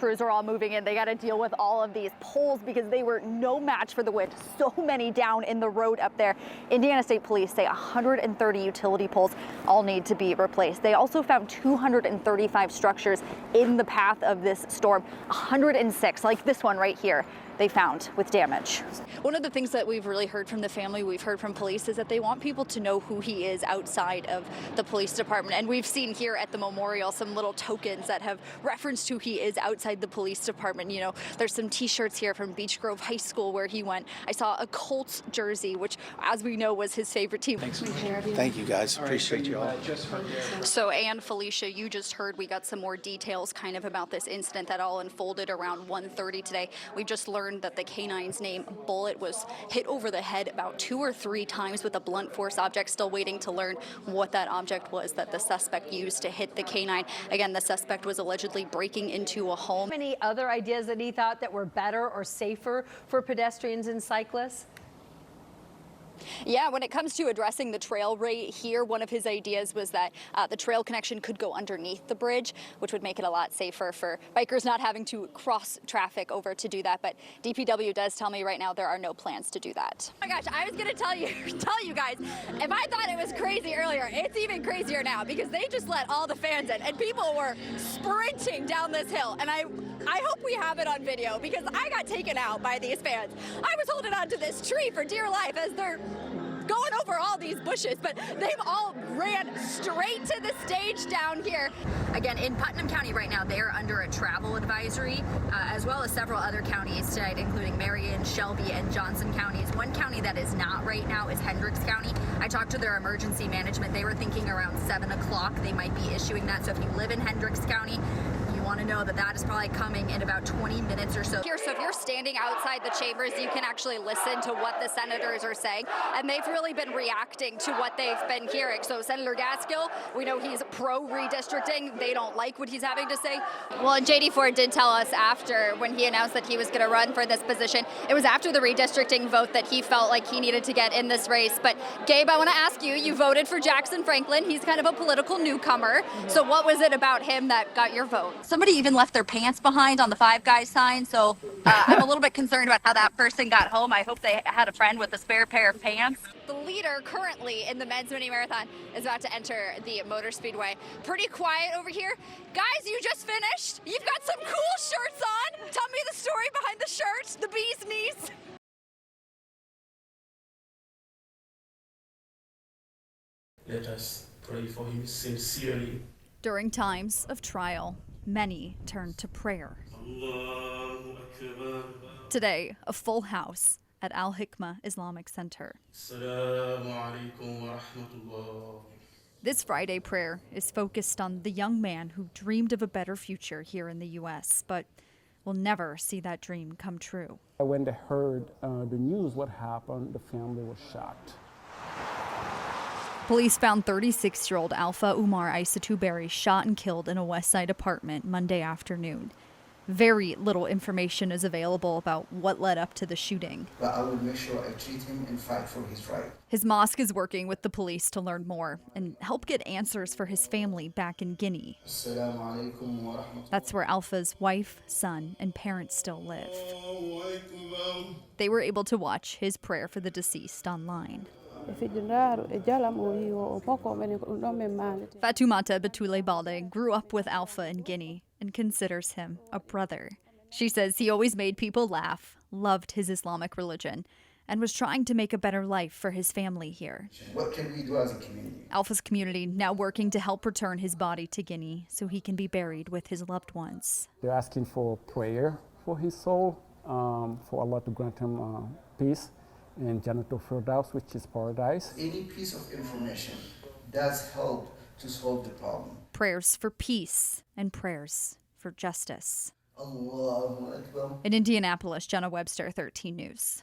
crews are all moving in. They got to deal with all of these poles because they were no match for the wind. So many down in the road up there. Indiana State Police say 130 utility poles all need to be replaced. They also found 235 structures in the path of this storm. 106, like this one right here, they found with damage. One of the things that we've really heard from the family, we've heard from police, is that they want people to know who he is outside of the police department. And we've seen here at the memorial some little tokens that have referenced who he is outside the police department. You know, there's some t-shirts here from Beech Grove High School where he went. I saw a Colts jersey, which, as we know, was his favorite team. Thanks. Thank you, guys. Appreciate you all. So, Ann, Felicia, you just heard we got some more details kind of about this incident that all unfolded around 1:30 today. We just learned that the canine's name, Bullet, was hit over the head about 2 or 3 times with a blunt force object. Still waiting to learn what that object was that the suspect used to hit the canine. Again, the suspect was allegedly breaking into a home. Any other ideas that he thought that were better or safer for pedestrians and cyclists? Yeah, when it comes to addressing the trail right here, one of his ideas was that the trail connection could go underneath the bridge, which would make it a lot safer for bikers not having to cross traffic over to do that. But DPW does tell me right now there are no plans to do that. Oh my gosh, I was going to tell you guys, if I thought it was crazy earlier, it's even crazier now because they just let all the fans in and people were sprinting down this hill. And I hope we have it on video because I got taken out by these fans. I was holding on to this tree for dear life as they're going over all these bushes, but they've all ran straight to the stage down here. Again, in Putnam County right now, they are under a travel advisory, as well as several other counties tonight, including Marion, Shelby, and Johnson counties. One county that is not right now is Hendricks County. I talked to their emergency management. They were thinking around 7 o'clock they might be issuing that. So if you live in Hendricks County, you want to know that that is probably coming in about 20 minutes or so. Here, so if you're standing outside the chambers, you can actually listen to what the senators are saying, and they've really been reacting to what they've been hearing. So Senator Gaskill, we know he's pro-redistricting. They don't like what he's having to say. Well, and J.D. Ford did tell us after, when he announced that he was going to run for this position, it was after the redistricting vote that he felt like he needed to get in this race. But Gabe, I want to ask you, you voted for Jackson Franklin. He's kind of a political newcomer. So what was it about him that got your vote? Somebody even left their pants behind on the Five Guys sign, so I'm a little bit concerned about how that person got home. I hope they had a friend with a spare pair of pants. The leader currently in the men's mini marathon is about to enter the motor speedway. Pretty quiet over here. Guys, you just finished. You've got some cool shirts on. Tell me the story behind the shirt, the bee's knees. Let us pray for him sincerely. During times of trial, many turn to prayer. Today, a full house at Al Hikmah Islamic Center. This Friday prayer is focused on the young man who dreamed of a better future here in the U.S., but will never see that dream come true. When they heard the news, what happened, the family was shocked. Police found 36-year-old Alpha Umar Aissatou Berry shot and killed in a West Side apartment Monday afternoon. Very little information is available about what led up to the shooting. But I will make sure I treat him and fight for his right. His mosque is working with the police to learn more and help get answers for his family back in Guinea. That's where Alpha's wife, son, and parents still live. They were able to watch his prayer for the deceased online. Fatoumata Batule Balde grew up with Alpha in Guinea and considers him a brother. She says he always made people laugh, loved his Islamic religion, and was trying to make a better life for his family here. What can we do as a community? Alpha's community now working to help return his body to Guinea so he can be buried with his loved ones. They're asking for prayer for his soul, for Allah to grant him peace in Jannatul Firdaus, which is paradise. Any piece of information does help to solve the problem. Prayers for peace and prayers for justice. Allahu Akbar. In Indianapolis, Jenna Webster, 13 News.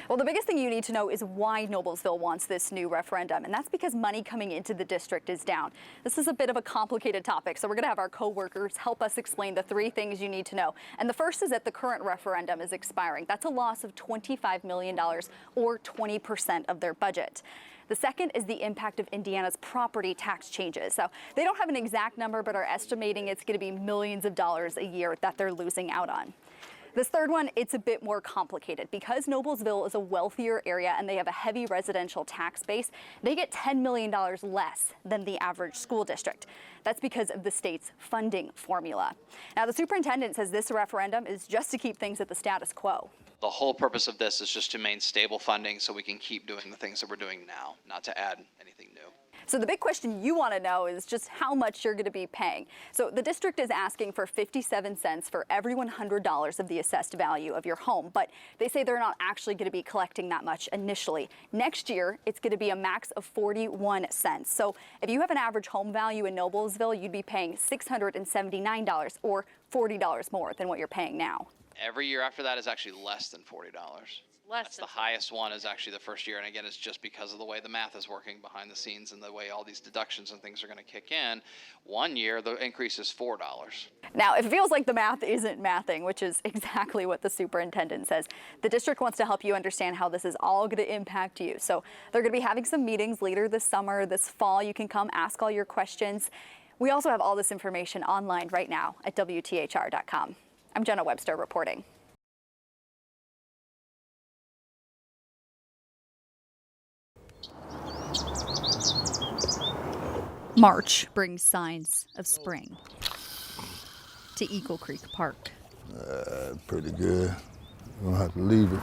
Well, the biggest thing you need to know is why Noblesville wants this new referendum, and that's because money coming into the district is down. This is a bit of a complicated topic, so we're going to have our co-workers help us explain the 3 things you need to know. And the first is that the current referendum is expiring. That's a loss of $25 million or 20% of their budget. The second is the impact of Indiana's property tax changes. So they don't have an exact number, but are estimating it's going to be millions of dollars a year that they're losing out on. This third one, it's a bit more complicated. Because Noblesville is a wealthier area and they have a heavy residential tax base, they get $10 million less than the average school district. That's because of the state's funding formula. Now, the superintendent says this referendum is just to keep things at the status quo. The whole purpose of this is just to maintain stable funding so we can keep doing the things that we're doing now, not to add anything new. So the big question you want to know is just how much you're going to be paying. So the district is asking for 57 cents for every $100 of the assessed value of your home, but they say they're not actually going to be collecting that much initially. Next year, it's going to be a max of 41 cents. So if you have an average home value in Noblesville, you'd be paying $679 or $40 more than what you're paying now. Every year after that is actually less than $40. That's the highest one is actually the first year. And again, it's just because of the way the math is working behind the scenes and the way all these deductions and things are going to kick in. 1 year, the increase is $4. Now, if it feels like the math isn't mathing, which is exactly what the superintendent says, the district wants to help you understand how this is all going to impact you. So they're going to be having some meetings later this summer, this fall. You can come ask all your questions. We also have all this information online right now at WTHR.com. I'm Jenna Webster reporting. March brings signs of spring to Eagle Creek Park. Pretty good. Don't have to leave it.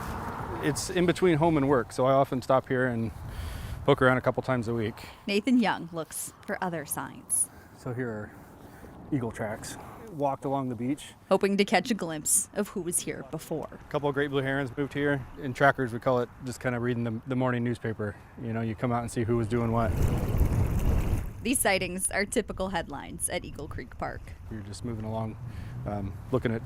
It's in between home and work, so I often stop here and poke around a couple times a week. Nathan Young looks for other signs. So here are eagle tracks. Walked along the beach. Hoping to catch a glimpse of who was here before. A couple of great blue herons moved here. In trackers, we call it just kind of reading the morning newspaper. You know, you come out and see who was doing what. These sightings are typical headlines at Eagle Creek Park. You're just moving along, looking at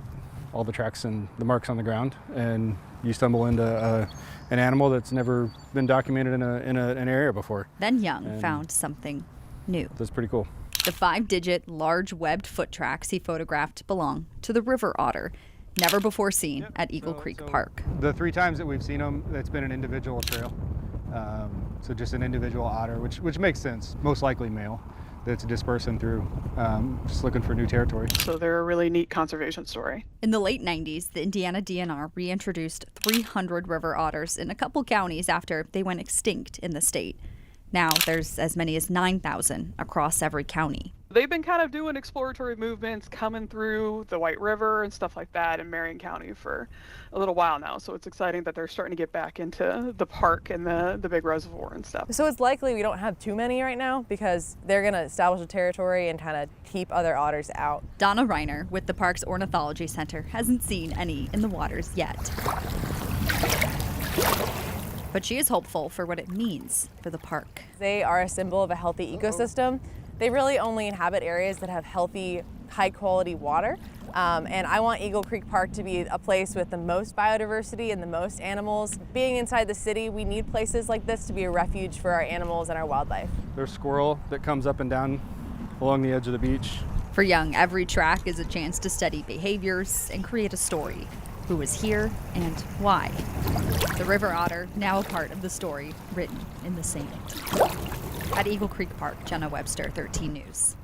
all the tracks and the marks on the ground, and you stumble into an animal that's never been documented in an area before. Then Young found something new. That's pretty cool. The 5-digit large webbed foot tracks he photographed belong to the river otter, never before seen at Eagle Creek Park. The 3 times that we've seen them, it's been an individual trail. So just an individual otter, which makes sense, most likely male, that's dispersing through, just looking for new territory. So they're a really neat conservation story. In the late 90s, the Indiana DNR reintroduced 300 river otters in a couple counties after they went extinct in the state. Now there's as many as 9,000 across every county. They've been kind of doing exploratory movements coming through the White River and stuff like that in Marion County for a little while now. So it's exciting that they're starting to get back into the park and the big reservoir and stuff. So it's likely we don't have too many right now because they're going to establish a territory and kind of keep other otters out. Donna Reiner with the park's Ornithology Center hasn't seen any in the waters yet. But she is hopeful for what it means for the park. They are a symbol of a healthy ecosystem. They really only inhabit areas that have healthy, high-quality water. And I want Eagle Creek Park to be a place with the most biodiversity and the most animals. Being inside the city, we need places like this to be a refuge for our animals and our wildlife. There's squirrel that comes up and down along the edge of the beach. For Young, every track is a chance to study behaviors and create a story. Who was here and why. The river otter, now a part of the story written in the sand. At Eagle Creek Park, Jenna Webster, 13 News.